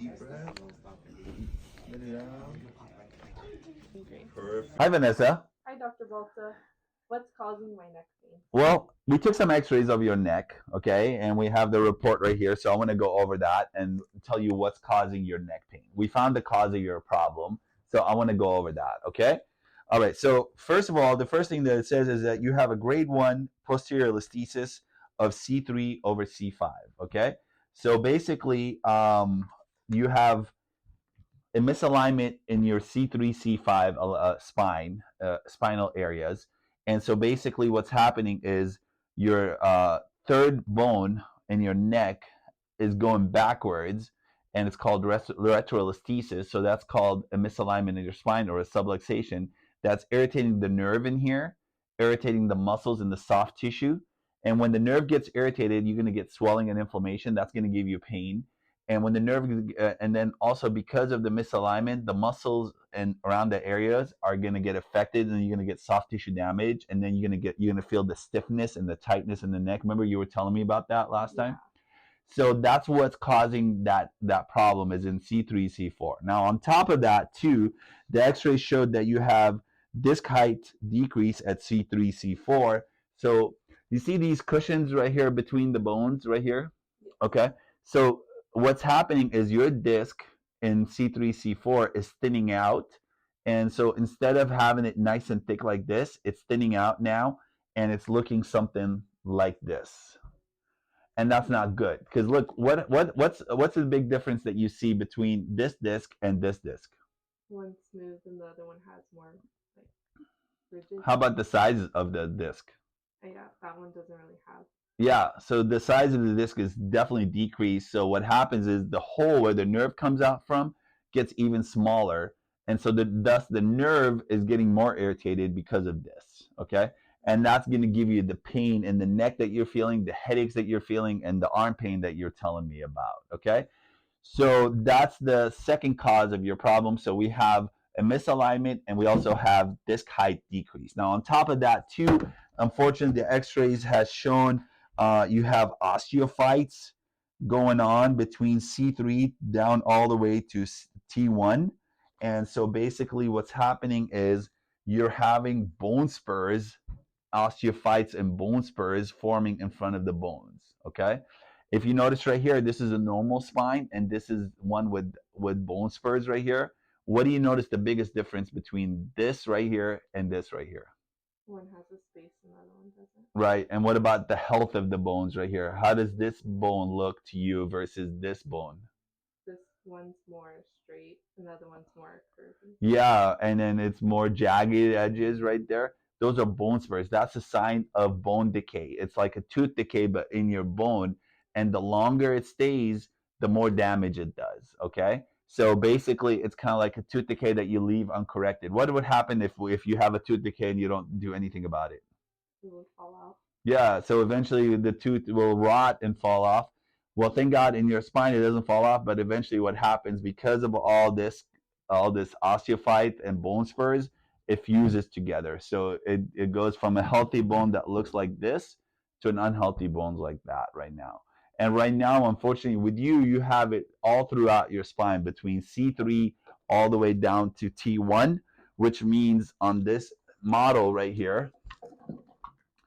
Deep breath. Let it out. Perfect. Hi, Vanessa. Hi, Dr. Balta. What's causing my neck pain? Well, we took some x-rays of your neck, okay, and we have the report right here. So I want to go over that and tell you what's causing your neck pain. We found the cause of your problem, so I want to go over that, okay? All right, so first of all, the first thing that it says is that you have a grade 1 posterior listhesis of C3 over C5, okay? So basically, you have a misalignment in your C3, C5 spinal areas. And so basically what's happening is your third bone in your neck is going backwards, and it's called retrolisthesis. So that's called a misalignment in your spine or a subluxation. That's irritating the nerve in here, irritating the muscles in the soft tissue. And when the nerve gets irritated, you're going to get swelling and inflammation. That's going to give you pain. And when the nerve, and then also because of the misalignment, the muscles and around the areas are going to get affected, and you're going to get soft tissue damage, and then you're going to feel the stiffness and the tightness in the neck. Remember, you were telling me about that last time. So that's what's causing that problem is in C3, C4. Now, on top of that, too, the X-ray showed that you have disc height decrease at C3, C4. So you see these cushions right here between the bones right here? Okay. So what's happening is your disc in C3, C4 is thinning out. And so instead of having it nice and thick like this, it's thinning out now, and it's looking something like this. And that's not good, because look, what's the big difference that you see between this disc and this disc? One's smooth and the other one has more like rigid. How about the size of the disc? Yeah, that one doesn't really have. Yeah, so the size of the disc is definitely decreased. So what happens is the hole where the nerve comes out from gets even smaller, and so thus the nerve is getting more irritated because of this. Okay, and that's going to give you the pain in the neck that you're feeling, the headaches that you're feeling, and the arm pain that you're telling me about. Okay, so that's the second cause of your problem. So we have a misalignment, and we also have disc height decrease. Now, on top of that, too, unfortunately, the X-rays has shown you have osteophytes going on between C3 down all the way to T1. And so basically what's happening is you're having bone spurs, osteophytes and bone spurs forming in front of the bones, okay? If you notice right here, this is a normal spine, and this is one with bone spurs right here. What do you notice the biggest difference between this right here and this right here? One has a space and the other one doesn't. Right. And what about the health of the bones right here? How does this bone look to you versus this bone? This one's more straight and the other one's more curvy. Yeah, and then it's more jagged edges right there. Those are bone spurs. That's a sign of bone decay. It's like a tooth decay, but in your bone. And the longer it stays, the more damage it does. Okay? So basically, it's kind of like a tooth decay that you leave uncorrected. What would happen if you have a tooth decay and you don't do anything about it? It would fall off. Yeah, so eventually the tooth will rot and fall off. Well, thank God in your spine it doesn't fall off, but eventually what happens because of all this osteophyte and bone spurs, it fuses together. So it goes from a healthy bone that looks like this to an unhealthy bone like that right now. And right now, unfortunately, with you, you have it all throughout your spine between C3 all the way down to T1, which means on this model right here,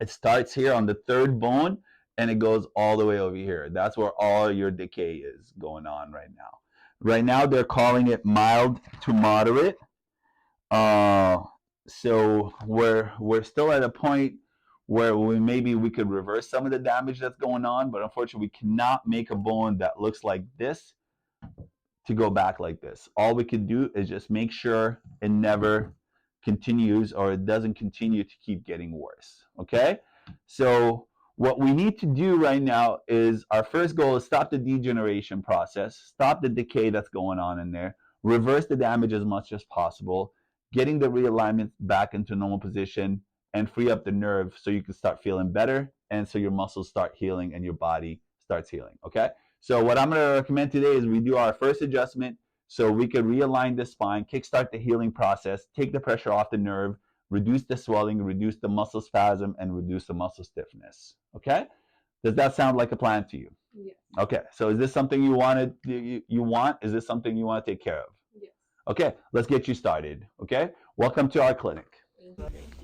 it starts here on the third bone and it goes all the way over here. That's where all your decay is going on right now. Right now, they're calling it mild to moderate. So we're still at a point where maybe we could reverse some of the damage that's going on, but unfortunately, we cannot make a bone that looks like this to go back like this. All we can do is just make sure it never continues, or it doesn't continue to keep getting worse. Okay? So what we need to do right now is our first goal is stop the degeneration process, stop the decay that's going on in there, reverse the damage as much as possible, getting the realignment back into normal position, and free up the nerve so you can start feeling better, and so your muscles start healing and your body starts healing. Okay? So what I'm going to recommend today is we do our first adjustment so we can realign the spine, kickstart the healing process, take the pressure off the nerve, reduce the swelling, reduce the muscle spasm, and reduce the muscle stiffness. Okay? Does that sound like a plan to you? Yes. Okay, so is this something you wanted? You want? Is this something you want to take care of? Yes. Okay, let's get you started. Okay, welcome to our clinic. Thank you.